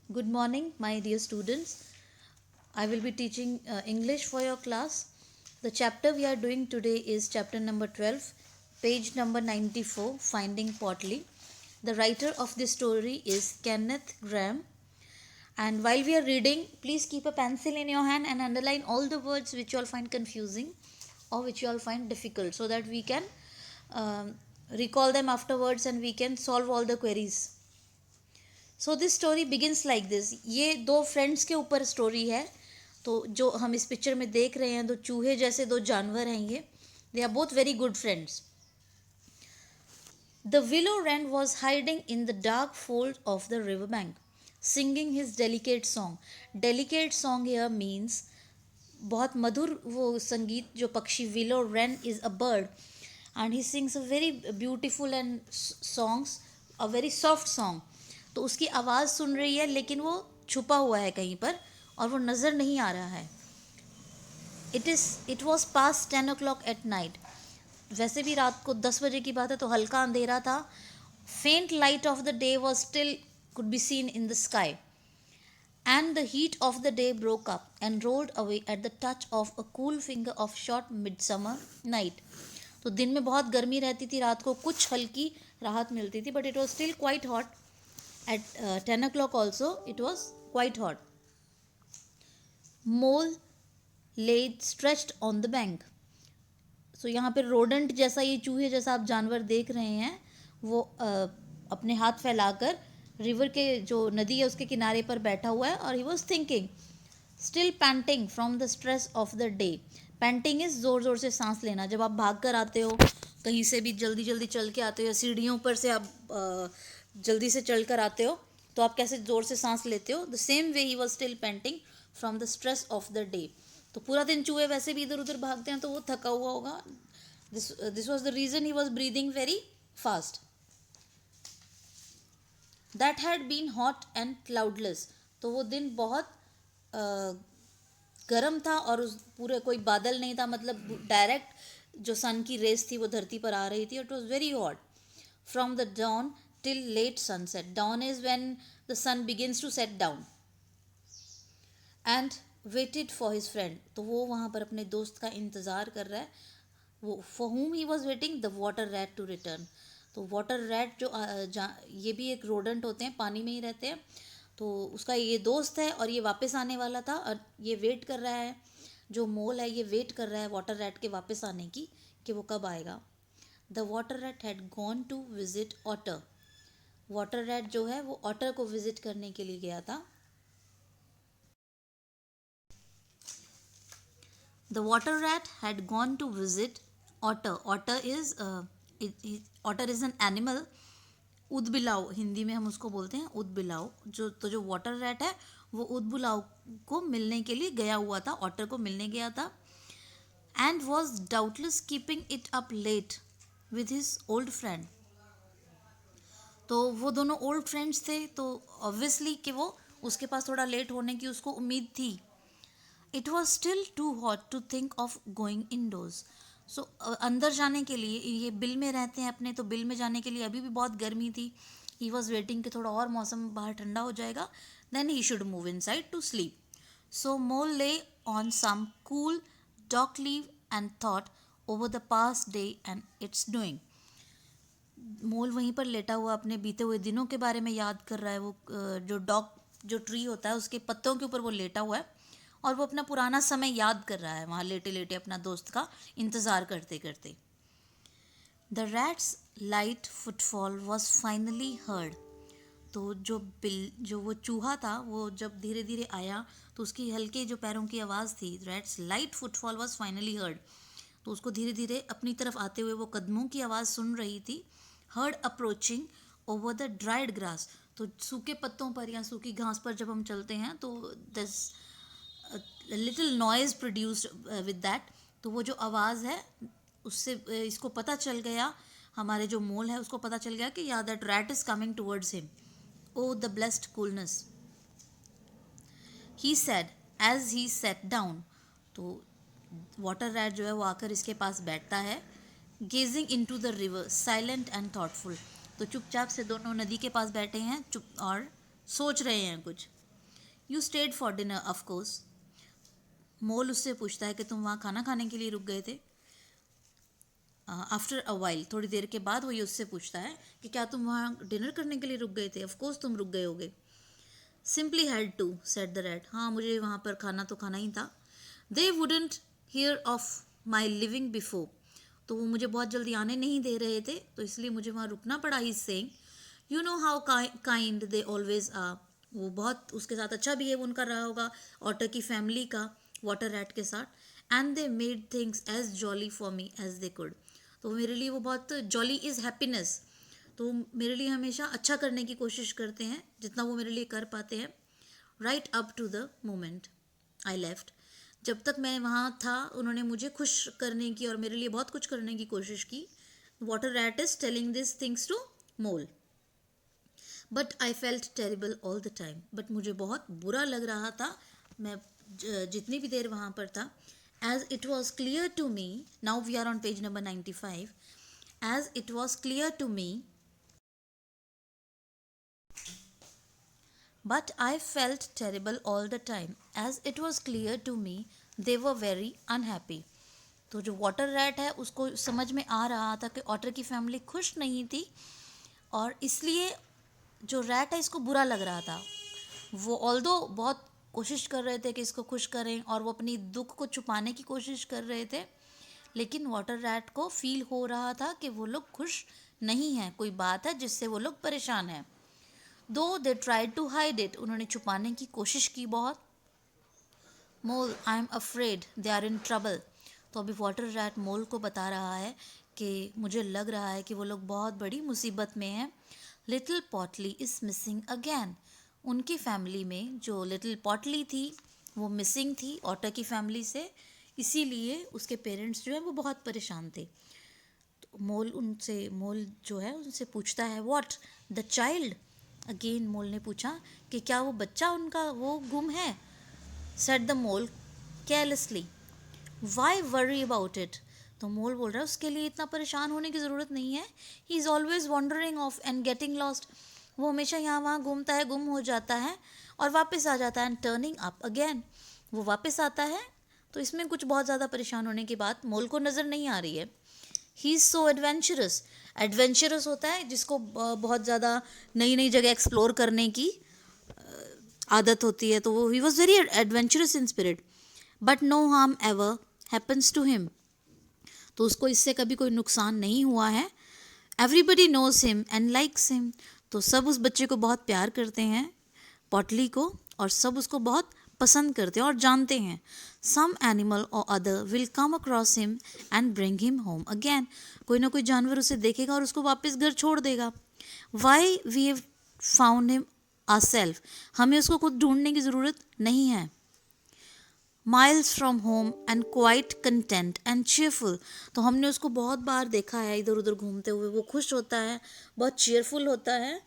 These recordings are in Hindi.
Good morning, my dear students. I will be teaching English for your class. The chapter we are doing today is chapter number 12, page number 94, Finding Portley. The writer of this story is Kenneth Graham. And while we are reading, please keep a pencil in your hand and underline all the words which you all find confusing or which you all find difficult so that we can um, recall them afterwards and we can solve all the queries. So this story begins like this. ये दो फ्रेंड्स के ऊपर स्टोरी है. तो जो हम इस पिक्चर में देख रहे हैं, दो चूहे जैसे दो जानवर हैं ये. They are both very good friends. The willow wren was hiding in the dark fold of the river bank, singing his delicate song. Delicate song here means बहुत मधुर वो संगीत. जो पक्षी willow wren is a bird and he sings a very beautiful and songs, a very soft song. तो उसकी आवाज़ सुन रही है लेकिन वो छुपा हुआ है कहीं पर और वो नज़र नहीं आ रहा है. It was pass 10 o'clock at night. वैसे भी रात को 10 बजे की बात है तो हल्का अंधेरा था. फेंट light of the day was still could be seen in the sky and the heat of the day broke up and rolled away at the touch of a cool finger of short midsummer night. तो दिन में बहुत गर्मी रहती थी, रात को कुछ हल्की राहत मिलती थी, but it was still quite hot. At 10 o'clock also it was quite hot. Mole lay stretched on the bank. So यहाँ पे rodent जैसा, ये चूहे जैसा आप जानवर देख रहे हैं, वो अपने हाथ फैलाकर रिवर के जो नदी है उसके किनारे पर बैठा हुआ है और he was thinking, still painting from the stress of the day. Painting is ज़ोर ज़ोर से सांस लेना. जब आप भाग कर आते हो, कहीं से भी जल्दी जल्दी चल के आते हो या सीढ़ियों पर से आप जल्दी से चल कर आते हो तो आप कैसे ज़ोर से सांस लेते हो. The same way he was still painting from the stress of the day. तो पूरा दिन चूहे वैसे भी इधर उधर भागते हैं तो वो थका हुआ होगा. This was the reason he was breathing very fast. That had been hot and cloudless. तो वो दिन बहुत गर्म था और उस पूरे कोई बादल नहीं था, मतलब डायरेक्ट जो सन की रेस थी वो धरती पर आ रही थी. It was very hot. From the dawn till late sunset. Dawn is when the sun begins to set down. And waited for his friend. तो वो वहाँ पर अपने दोस्त का इंतज़ार कर रहा है. वो for whom he was waiting? The water rat to return. तो वाटर रैट जो ये भी एक रोडेंट होते हैं, पानी में ही रहते हैं. तो उसका ये दोस्त है और ये वापस आने वाला था और ये वेट कर रहा है. जो मोल है ये वेट कर रहा है वाटर रैट के वापस आने की कि वो कब आएगा. The water rat had gone to visit otter. Water rat जो है वो ऑटर को विजिट करने के लिए गया था. The water rat had gone to visit otter. Otter is an animal. उदबिलाव हिंदी में हम उसको बोलते हैं, उदबिलाव. जो वाटर रैट है वो उदबिलाव को मिलने के लिए गया हुआ था, ऑटर को मिलने गया था. And was doubtless keeping it up late with his old friend. तो वो दोनों ओल्ड फ्रेंड्स थे तो ऑब्वियसली कि वो उसके पास थोड़ा लेट होने की उसको उम्मीद थी. It was still too hot to think of going indoors. So अंदर जाने के लिए, ये बिल में रहते हैं अपने, तो बिल में जाने के लिए अभी भी बहुत गर्मी थी. ही वॉज वेटिंग कि थोड़ा और मौसम बाहर ठंडा हो जाएगा, then he should move inside to sleep. So mole lay on some cool dock leave and thought over the past day and its doing. Mole वहीं पर लेटा हुआ अपने बीते हुए दिनों के बारे में याद कर रहा है. वो जो डॉग जो ट्री होता है उसके पत्तों के ऊपर वो लेटा हुआ है और वो अपना पुराना समय याद कर रहा है वहाँ लेटे लेटे अपना दोस्त का इंतज़ार करते करते. The rats light footfall was finally heard. तो जो वो चूहा था वो जब धीरे धीरे आया तो उसकी हल्के जो पैरों की आवाज़ थी, rats light footfall was finally heard. तो उसको धीरे धीरे अपनी तरफ आते हुए वो कदमों की आवाज़ सुन रही थी. Heard approaching over the dried grass. तो सूखे पत्तों पर या सूखी घास पर जब हम चलते हैं तो this little noise produced with that. तो वो जो आवाज़ है उससे इसको पता चल गया, हमारे जो मोल है उसको पता चल गया कि या that rat is coming towards him. Oh the blessed coolness, he said as he sat down. तो वाटर रैट जो है वो आकर इसके पास बैठता है. Gazing into the river silent and thoughtful. तो चुपचाप से दोनों नदी के पास बैठे हैं, चुप और सोच रहे हैं कुछ. You stayed for dinner of course. Mole उससे पूछता है कि तुम वहाँ खाना खाने के लिए रुक गए थे. आफ्टर अ वाइल, थोड़ी देर के बाद वो ये उससे पूछता है कि क्या तुम वहाँ डिनर करने के लिए रुक गए थे. ऑफ कोर्स तुम रुक गए होगे. Simply had to said the rat. हाँ, मुझे वहाँ पर खाना तो खाना ही था. They wouldn't hear of my leaving before. तो वो मुझे बहुत जल्दी आने नहीं दे रहे थे, तो इसलिए मुझे वहाँ रुकना पड़ा. He saying you know how kind they always are. वो बहुत उसके साथ अच्छा बिहेव उनका रहा होगा, ऑटर की फैमिली का, वाटर रैट के साथ. And they made things as jolly for me as they could. तो मेरे लिए वो बहुत, जॉली इज़ हैप्पीनेस, तो मेरे लिए हमेशा अच्छा करने की कोशिश करते हैं जितना वो मेरे लिए कर पाते हैं. Right up to the moment I left. जब तक मैं वहाँ था उन्होंने मुझे खुश करने की और मेरे लिए बहुत कुछ करने की कोशिश की. Water rat is telling this things to mole. But I felt terrible all the time. But मुझे बहुत बुरा लग रहा था मैं जितनी भी देर वहाँ पर था. As it was clear to me, now we are on page number 95. As it was clear to me, but I felt terrible all the time, as it was clear to me they were very unhappy. तो जो वाटर रैट है उसको समझ में आ रहा था कि ऑटर की फैमिली खुश नहीं थी, और इसलिए जो रैट है इसको बुरा लग रहा था. वो ऑल्दो बहुत कोशिश कर रहे थे कि इसको खुश करें और वो अपनी दुख को छुपाने की कोशिश कर रहे थे, लेकिन वाटर रैट को फील हो रहा था कि वो लोग खुश नहीं हैं, कोई बात है जिससे वो लोग परेशान हैं. Though they tried to hide it, उन्होंने छुपाने की कोशिश की बहुत. Mole I am afraid they are in trouble. तो अभी वाटर रैट मोल को बता रहा है कि मुझे लग रहा है कि वो लोग बहुत बड़ी मुसीबत में हैं. Little Portly is missing again. उनकी फैमिली में जो लिटिल पॉटली थी वो मिसिंग थी ऑटर की फैमिली से, इसीलिए उसके पेरेंट्स जो हैं वो बहुत परेशान थे. तो मोल जो है उनसे पूछता है व्हाट द चाइल्ड. अगेन मोल ने पूछा कि क्या वो बच्चा उनका वो गुम है. Said the mole carelessly. Why worry about it. तो मोल बोल रहा है उसके लिए इतना परेशान होने की ज़रूरत नहीं है. He is always wandering off and getting lost. वो हमेशा यहाँ वहाँ घूमता है, गुम हो जाता है और वापस आ जाता है. एंड टर्निंग अप अगेन, वो वापस आता है. तो इसमें कुछ बहुत ज़्यादा परेशान होने की बात मोल को नज़र नहीं आ रही है. He is so adventurous. Adventurous होता है जिसको बहुत ज़्यादा नई नई जगह एक्सप्लोर करने की आदत होती है, तो वो he was very adventurous in spirit. But no harm ever happens to him. तो उसको इससे कभी कोई नुकसान नहीं हुआ है. Everybody knows him and likes him. तो सब उस बच्चे को बहुत प्यार करते हैं, पॉटली को, और सब उसको बहुत पसंद करते हैं और जानते हैं. सम एनिमल और other will come across him and bring him home again. कोई ना कोई जानवर उसे देखेगा और उसको वापस घर छोड़ देगा. Why we have found him ourself. हमें उसको खुद ढूंढने की ज़रूरत नहीं है. Miles from home and quite content and cheerful. तो हमने उसको बहुत बार देखा है इधर उधर घूमते हुए. वो खुश होता है, बहुत चीयरफुल होता है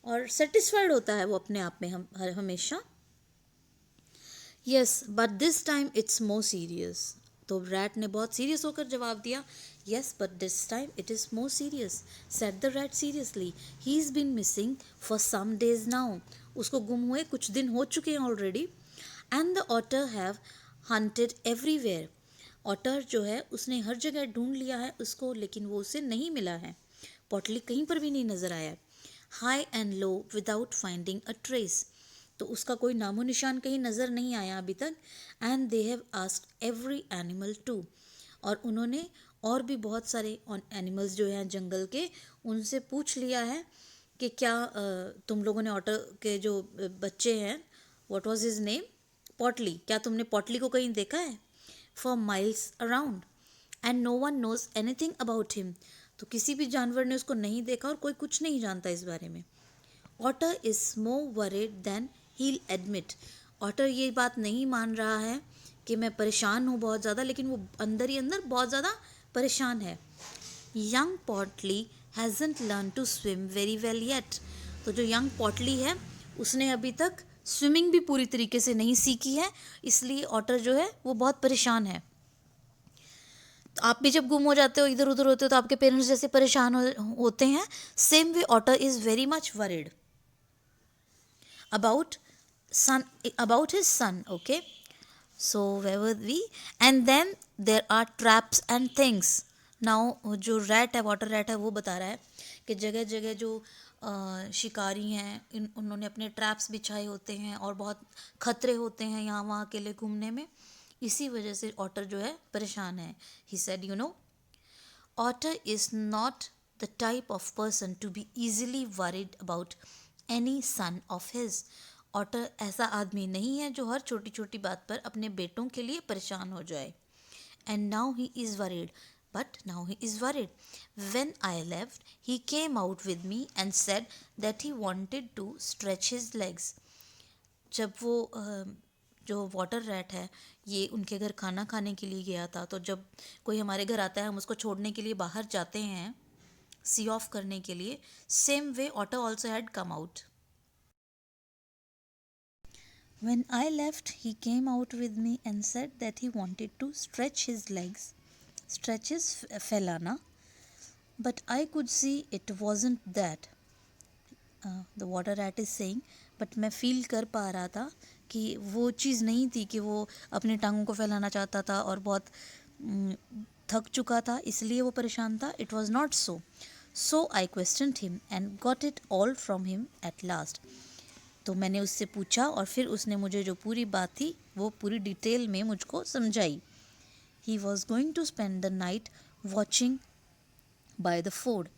और सेटिस्फाइड होता है वो अपने आप में हमेशा. Yes but this time it's more serious. तो रैट ने बहुत सीरियस होकर जवाब दिया. Yes but this time it is more serious, said the rat seriously. He is been missing for some days now. उसको गुम हुए कुछ दिन हो चुके हैं already. And the otter have hunted everywhere. Otter जो है उसने हर जगह ढूंढ लिया है उसको, लेकिन वो उसे नहीं मिला है. पॉटली कहीं पर भी नहीं नज़र आया. High and low without finding a trace. तो उसका कोई नामो निशान कहीं नज़र नहीं आया अभी तक. And they have asked every animal too. और उन्होंने और भी बहुत सारे एनिमल्स जो हैं जंगल के, उनसे पूछ लिया है कि क्या तुम लोगों ने ऑटर के जो बच्चे हैं, what was his name, Portly, क्या तुमने पॉटली को कहीं देखा है. For miles around and no one knows anything about him. तो किसी भी जानवर ने उसको नहीं देखा और कोई कुछ नहीं जानता इस बारे में. Otter is more worried than he'll admit. Otter ये बात नहीं मान रहा है कि मैं परेशान हूँ बहुत ज़्यादा, लेकिन वो अंदर ही अंदर बहुत ज़्यादा परेशान है. Young Portly hasn't learn to swim very well yet. तो जो यंग पॉटली है उसने अभी तक स्विमिंग भी पूरी तरीके से नहीं सीखी है, इसलिए ऑटर जो है वो बहुत परेशान है. तो आप भी जब गुम हो जाते हो, इधर उधर होते हो, तो आपके पेरेंट्स जैसे परेशान होते हैं, same way otter is very much worried. about son, about his son. Okay, so where were we? And then there are traps and things. Now जो रैट है, वाटर रैट है, वो बता रहा है कि जगह जगह जो शिकारी हैं उन्होंने अपने ट्रैप्स बिछाए होते हैं और बहुत खतरे होते हैं यहाँ वहाँ अकेले घूमने में। इसी वजह से ऑटर जो है परेशान है। He said, you know, Otter is not the type of person to be easily worried about any son of his. Otter ऐसा आदमी नहीं है जो हर छोटी छोटी बात पर अपने बेटों के लिए परेशान हो जाए। And now he is worried. But now he is worried. When I left, he came out with me and said that he wanted to stretch his legs. जब वो जो वाटर रैट है ये उनके घर खाना खाने के लिए गया था, तो जब कोई हमारे घर आता है हम उसको छोड़ने के लिए बाहर जाते हैं सी ऑफ करने के लिए, same way otter also had come out. When I left, he came out with me and said that he wanted to stretch his legs. Stretch is फैलाना, but I could see it wasn't that. The water rat is saying, but मैं फील कर पा रहा था कि वो चीज़ नहीं थी कि वो अपनी टांगों को फैलाना चाहता था और बहुत थक चुका था इसलिए वो परेशान था। It was not so. So I questioned him and got it all from him at last. तो मैंने उससे पूछा और फिर उसने मुझे जो पूरी बात थी वो पूरी डिटेल में मुझको समझाई। He was going to spend the night watching by the ford.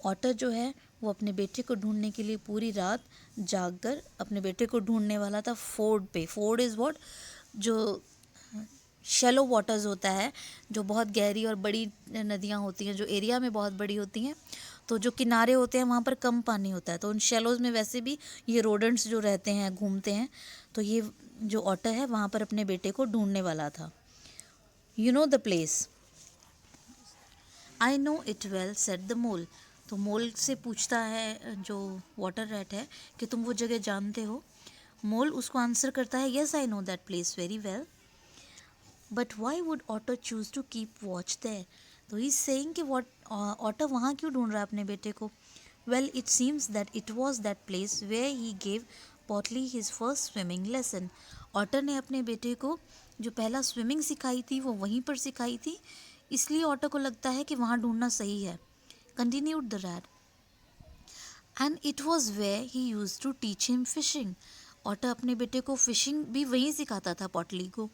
Otter जो है वो अपने बेटे को ढूंढने के लिए पूरी रात जागकर अपने बेटे को ढूंढने वाला था फोर्ड पे। फोर्ड इज़ व्हाट, जो शैलो वाटर्स होता है, जो बहुत गहरी और बड़ी नदियाँ होती हैं, जो एरिया में बहुत बड़ी होती हैं, तो जो किनारे होते हैं वहाँ पर कम पानी होता है। तो उन शैलोज़ में वैसे भी ये रोडेंट्स जो रहते हैं घूमते हैं, तो ये जो ऑटर है वहाँ पर अपने बेटे को ढूंढने वाला था। You know the place. I know it well said the मोल। तो मोल से पूछता है जो वाटर रैट है कि तुम वो जगह जानते हो। मोल उसको आंसर करता है, yes I know that place very well, but why would otter choose to keep watch there. तो ही सेइंग कि ऑटर वहाँ क्यों ढूंढ रहा है अपने बेटे को। Well it seems that it was that place where he gave Portly his first swimming lesson. Otter ने अपने बेटे को जो पहला स्विमिंग सिखाई थी वो वहीं पर सिखाई थी, इसलिए ऑटर को लगता है कि वहाँ ढूंढना सही है। Continued the rat. And it was where he used to teach him fishing. Otter अपने बेटे को फिशिंग भी वहीं सिखाता था पॉटली को,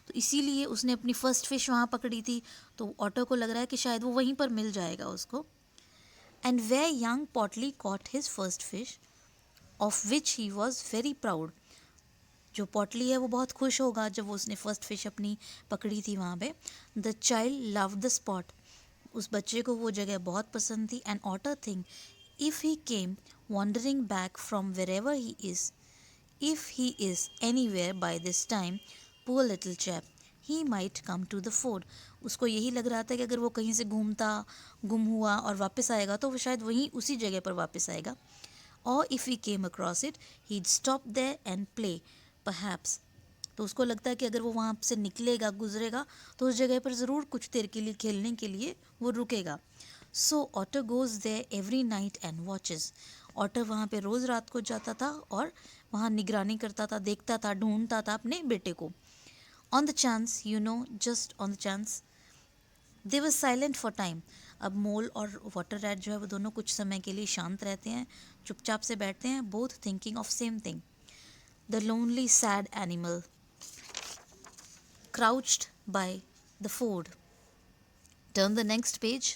तो इसीलिए उसने अपनी फर्स्ट फिश वहाँ पकड़ी थी। तो ऑटर को लग रहा है कि शायद वो वहीं पर मिल जाएगा उसको। And where young Portly caught his first fish of which he was very proud. जो पॉटली है वो बहुत खुश होगा जब वो उसने फर्स्ट फिश अपनी पकड़ी थी वहाँ पे। The child love the spot. उस बच्चे को वो जगह बहुत पसंद थी। And otter think if he came wandering back from wherever he is, if he is anywhere by this time, poor little chap, he might come to the ford. उसको यही लग रहा था कि अगर वो कहीं से घूमता गुम हुआ और वापस आएगा तो वो शायद वहीं उसी जगह पर वापस आएगा। और if he came across it he'd stop there and play perhaps. तो उसको लगता है कि अगर वो वहाँ से निकलेगा गुजरेगा तो उस जगह पर ज़रूर कुछ देर के लिए खेलने के लिए वो रुकेगा। So otter goes there every night and watches. Otter वहाँ पे रोज़ रात को जाता था और वहाँ निगरानी करता था, देखता था, ढूंढता था अपने बेटे को। On the chance, you know, just on the chance, they were silent for time. अब मोल और वाटर रैट जो है वो दोनों कुछ समय के लिए शांत रहते हैं, चुपचाप से बैठते हैं, both thinking of same thing. The lonely sad animal crouched by the ford. Turn the next page.